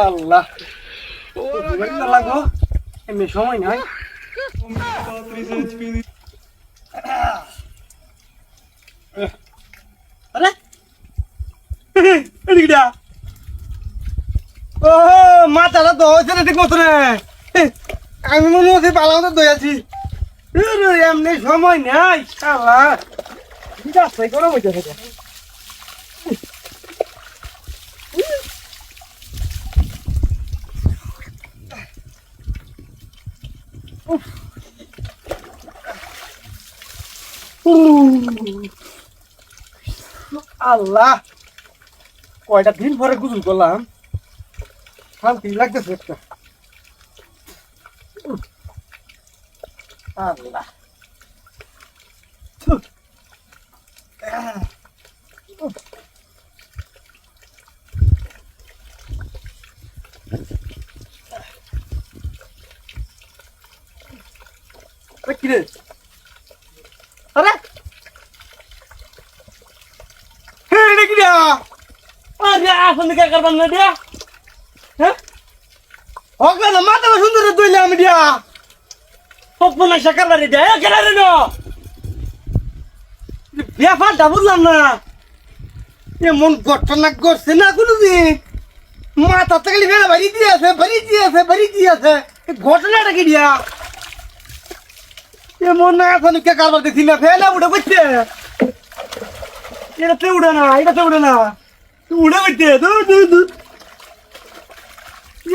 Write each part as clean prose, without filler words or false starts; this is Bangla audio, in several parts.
আল্লাহ লাগো এমনি সময় নাই আরে এদিকে ও মাথাটা তো হয়েছে না ঠিক মতো না আমি মনে হচ্ছে পালাও তো দয়াছি এমনি সময় নাই শালা যাচ্ছে কোনো বইতে থাকে আল্লাহ কয়টা দিন পরে গুজল করলাম শান্তি লাগতেছে একটা আল্লাহ কিরে আরে হে কিরা আরে আসন কে করবেন না দিয়া হ্যাঁ হোক না মাথা সুন্দর দইলে আমি দিয়া পপনা শাকার বাড়ি দেয় কেন রে না ব্যাপারটা বুঝলাম না এমন ঘটনা করছে না কোনোদিন মাথা থেকে বেলা বাড়ি দিয়েছে ঘটনাটা কি দিয়া এমন না এখন কে কারবার দেখি না ফেলা উঠে বসছে এটাতে উঠে না উঠে বসছে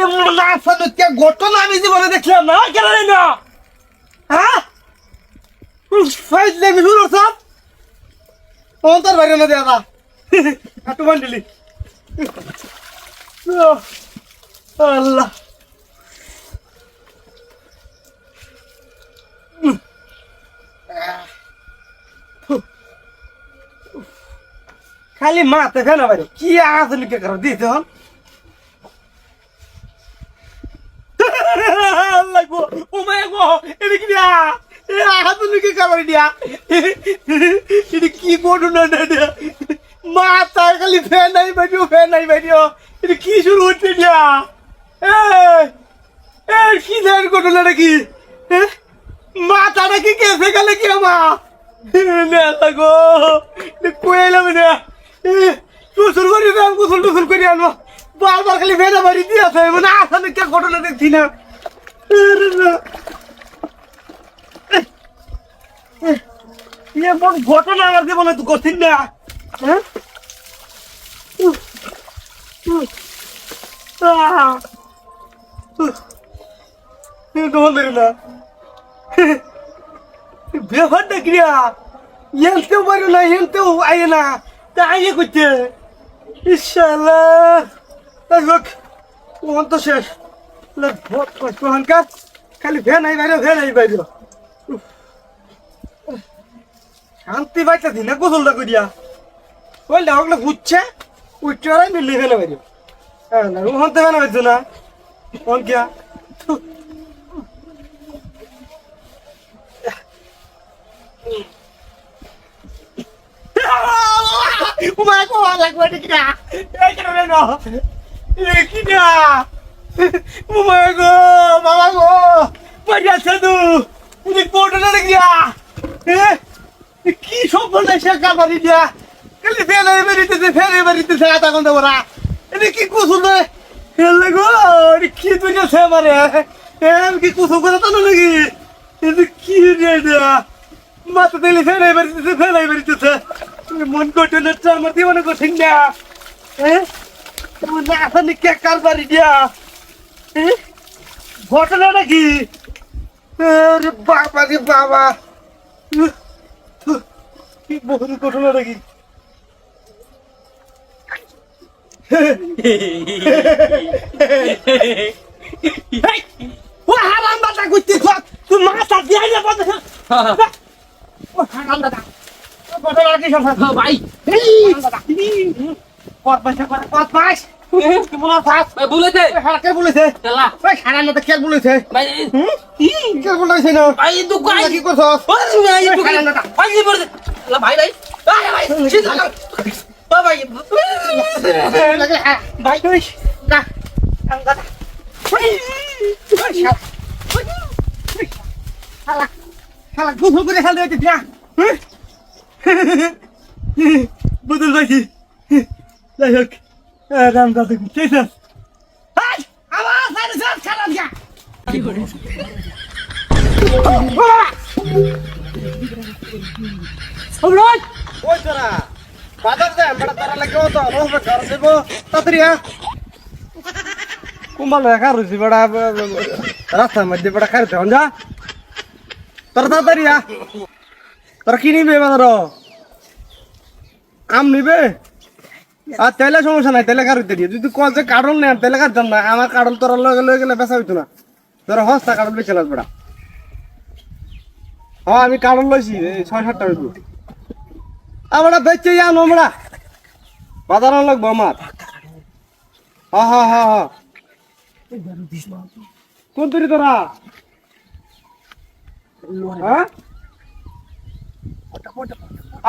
এমন না এখন কে ঘটনা আমি জীবনে দেখলাম না কেন রে না হ্যাঁ ফাইজ দেখবি শুরু সব অন্তর বাইরে না দেয়া একটু বান্ডিলি আল্লাহ খালি মাতে ফেনা বাইরে কি আছে কে কর দিতে হন আল্লাহ গো ও মায় গো এদিকে দিয়া এ হাতুনিকে কাবাড়ি দিয়া এদিকে কি করু না না মাথা খালি ফ্যান নাই বাইরিও এটা কি শুরু হচ্ছে দিয়া এ কি ধ্যান ঘটনা নাকি মাথাটা কি কেসে গেলে কি আমার গো কইলাম না টুসুল করি না টুসুল করি আনবো বারবার খালি ফেনা বাড়ি দিয়েছে মানে আসলে কে ঘটনা দেখছি না এমন ঘটনা আমার জীবনে তো করছিস না হ্যাঁ না ব্যাপারটা ক্রিয়া এনতেও পারো না এনতেও আয়ে না তা আইয়ে করছে ইনশাআল্লাহ তো শেষ বহুত কষ্ট হানকা খালি ফ্যান আই বাইরে শান্তি পাইতে দিন না গোসলটা করিয়া বললে ওগুলো ঘুরছে উঠছে আর মিললে ফেলে বাইরে হ্যাঁ না রুম হতে ফেনা পাইছো না কোন কিয়া লাগবে কিনা কিনা গো বাবা গো বাড়িয়া সাধু কোটে গিয়া কি সব বলে সে কাবারি দিয়া খালি ফেলে বেরিতেছে আধা ঘন্টা ওরা এটা কি কুসুল ফেললে গো কি তুইছে আমারে কি কুসুল করে তো নাকি এটা কি রে মাথা দিলে ফেলে বেরিতেছে মন করতে না আমার জীবনে করছেন না আসলে কে কারবারি দিয়া ঘটনা নাকি বাবা রে বাবা কি বহু ঘটনা নাকি ও হারাম বাটা করতে তুই মাথা দিয়ে ও হারাম দাদা ভাই বলেছে খেল বলেছে কি করছ ভাই ভাই আরে ভাই চিন্তা কর ও ভাই ভাই তুই না আঙ্গা ওই শালা শালা গোসল করে খেলতে হচ্ছে যা বদল ভাইছি যাই হোক রাম দাদা ঠিক আছে আমার সাইডে সব খারাপ যা কি করে ওই ওই তোরা বাজার দে বড় তারা লাগে তো রোজ ঘর দেব তাড়াতাড়ি কুম্বাল একা রইছি বড় রাস্তার মধ্যে বড় খাইতে হন যা তোরা তাড়াতাড়ি তোরা কি নিবে বাজার আম নিবে আর তেলে সমস্যা নাই তেলে কারুতে দিয়ে যদি কল যে কাটল নেন তেলে কাটতাম না আমার কাটল তোরা লগে গেলে বেচা হইতো না তোরা হস্তা কাটল বেচে লাগ বড়া হ্যাঁ আমি কাটল লইছি 6-7টা হইব আমরা বেচে আনো আমরা বাজার লাগবো আমার হ্যাঁ হ্যাঁ হ্যাঁ হ্যাঁ কোন তুই তোরা হ্যাঁ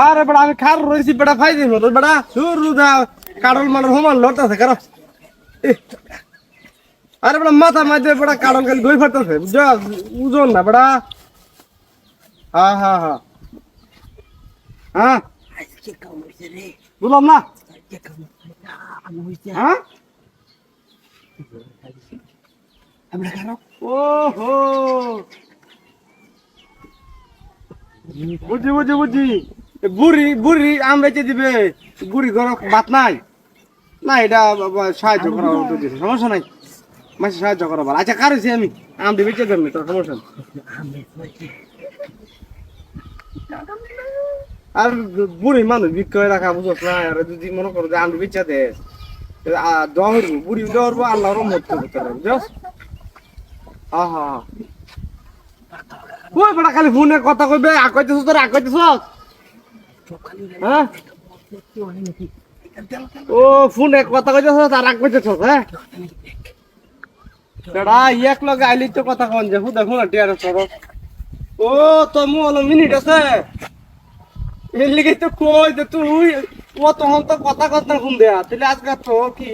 আরে বড় আমি খার রইছি বড় ফাই দিন তো বড় শুরু দা কাটল মার হোমান লড়তাছে কারো আরে বড় মাথা মাঝে বড় কাটল গল গই ফাটতাছে বুঝা উজন না বড় হ্যাঁ হ্যাঁ হ্যাঁ হ্যাঁ আজকে কাম হইছে রে বললাম না আজকে কাম হইছে হ্যাঁ আমরা কারো ওহো বুঝি বুঝি বুঝি বুড়ি বুড়ি আম বেচে দিবে বুড়ি ঘর বাত নাই না এটা সাহায্য করা সমস্যা নাই মাসে সাহায্য করা ভালো আচ্ছা কারছি আমি আম দিয়ে বেচে দেবেন তোর সমস্যা নেই আর বুড়ি মানুষ বিক্রয় রাখা বুঝছ না আর যদি মনে করো যে আম বেচা দে দৌড়বো বুড়ি দৌড়বো আল্লাহর মত করতে বুঝছ আহা ওই বড় খালি ফোনে কথা কইবে আকইতেছ তোর আকইতেছ হ্যাঁ ও ফোনে কথা কইতেছ আর আকইতেছ হ্যাঁ দাদা এক লগে আইলি তো কথা কোন যে হুদা ফোন টিয়ার সর ও তো মু হলো মিনিট আছে এর লিগে তো কই যে তুই ও তখন তো কথা কথা ফোন দেয়া তাহলে আজকে তো কি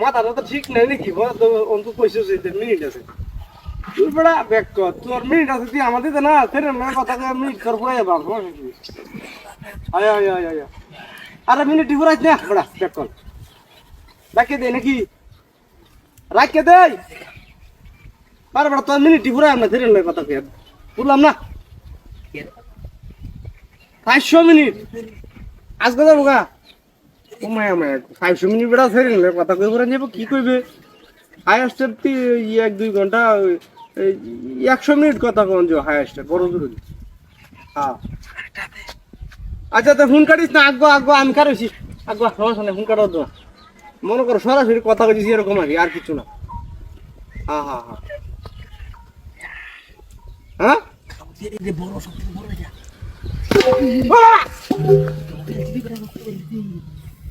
মাথাটা তো ঠিক নাই নাকি তো অন্ত কইছিস যে মিনিট আছে তুই বড়া ব্যাক কর তোর মিনিট আছে তুই আমাদের না ফের না কথা কই মিনিট কর পুরাই যাবা আয় আয় আয় আয় আরে মিনিট পুরাই না বড়া ব্যাক কর রাখে দে নাকি রাখে দে বারে বড় তোর মিনিট পুরাই আমরা ফের না কথা কই বললাম না 500 মিনিট আজকে যাবো গা ও মায়া মায়া 500 মিনিট বড়া ফের না কথা কই পুরাই যাব কি কইবে হাইয়েস্ট 1-2 ঘন্টা 100 মিনিট কথা কোন যে হাইয়েস্ট বড় জরুরি হ্যাঁ আচ্ছা তো ফোন কাটিস না আগো আগো আমি কাটিছি আগো সমস্যা নেই ফোন কাটাও তো মনে করো সরাসরি কথা কইছি এরকম আর কিছু না হ্যাঁ হ্যাঁ হ্যাঁ হ্যাঁ যে বড় সব বড় যা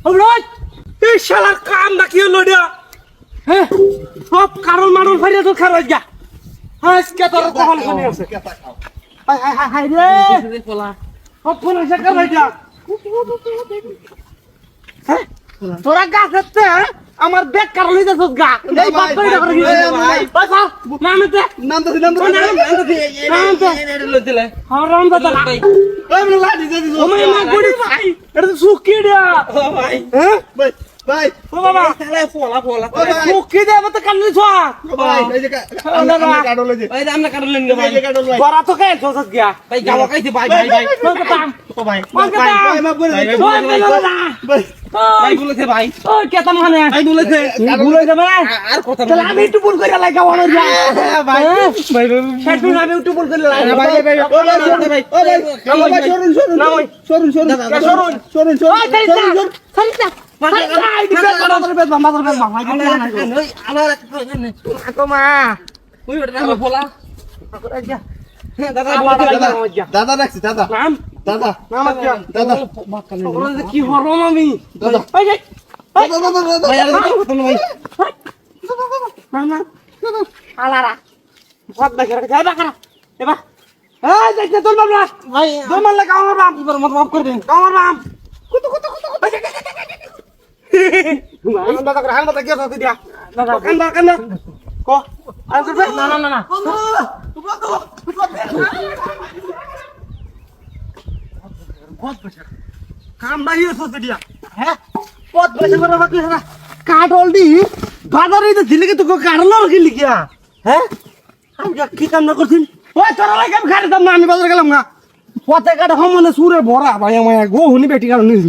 অলরাইট এই শালা কাম না কি হলো এটা হ্যাঁ সব কারণ মানুষ ফারিয়া তো খারাপ যা আজকে তোর কখন খানি আছে হাই হাই হাই হাই রে পোলা সব ফোন এসে খারাপ যা হ্যাঁ তোরা গাছ আছে আমার ব্যাগ কারণ হইছে গা এই বাপ করে করে ভাই ভাই নামতে নামতে দিলে হারাম দাদা ভাই ওই বলে লাঠি দে দিছো ও মা গড়ি ভাই এটা তো সুকি দে ও ভাই হ্যাঁ ভাই ও বাবা তাহলে পোলা সুকি দে মত কান্নি ছো ভাই এই যে আমরা কাটল এই যে ভাই আমরা কাটল নিন ভাই বড়া তো খাই তোস গিয়া ভাই গাওয়া খাইছে ভাই ভাই ভাই ও ভাই ভাই মাফ করে দে ভাই ভাই বলেছে ভাই ও কেতা মানে ভাই বলেছে বলেছে ভাই আর কথা তাহলে আমি একটু ভুল করে লাগা বড় যা ভাই ভাই সেটু আমি একটু ভুল করে লাগা ভাই ভাই ও ভাই ও ভাই সরুন সরুন না ভাই সরুন সরুন সরুন সরুন ওই সারিতা সারিতা আই দিবে মাদার বেদ ভাই আমার আকো মা ওই ওটা না বলা যা দাদা দাদা রাখছি দাদা নাম দাদা নাম কি দাদা ওরা কি হরম আমি দাদা ওই যে দাদা ভাই আর কথা না ভাই না না আলারা ভাত দেখে রাখা যা দেখা এবা এই দেখতে তোর বাবা ভাই তোর মারলে কামার বাপ মাফ করে দিন কামার বাপ কত হান্দা করে হান্দা কি আছে দিয়া কান্দা কো আনসার ভাই না না না না কাম নাই আছে দিয়া হ্যাঁ পথ বসে করে বাকি না কাটল দি বাজারে তো দিলে কি তোকে কাটলো কি লিখিয়া হ্যাঁ আমি কি কাম না করছিস ওই তোরা লাগে আমি খাইতাম না আমি বাজারে গেলাম না পথে কাটা হম মানে সুরে ভরা ভাই আমার গো হুনি বেটি কারণ নিস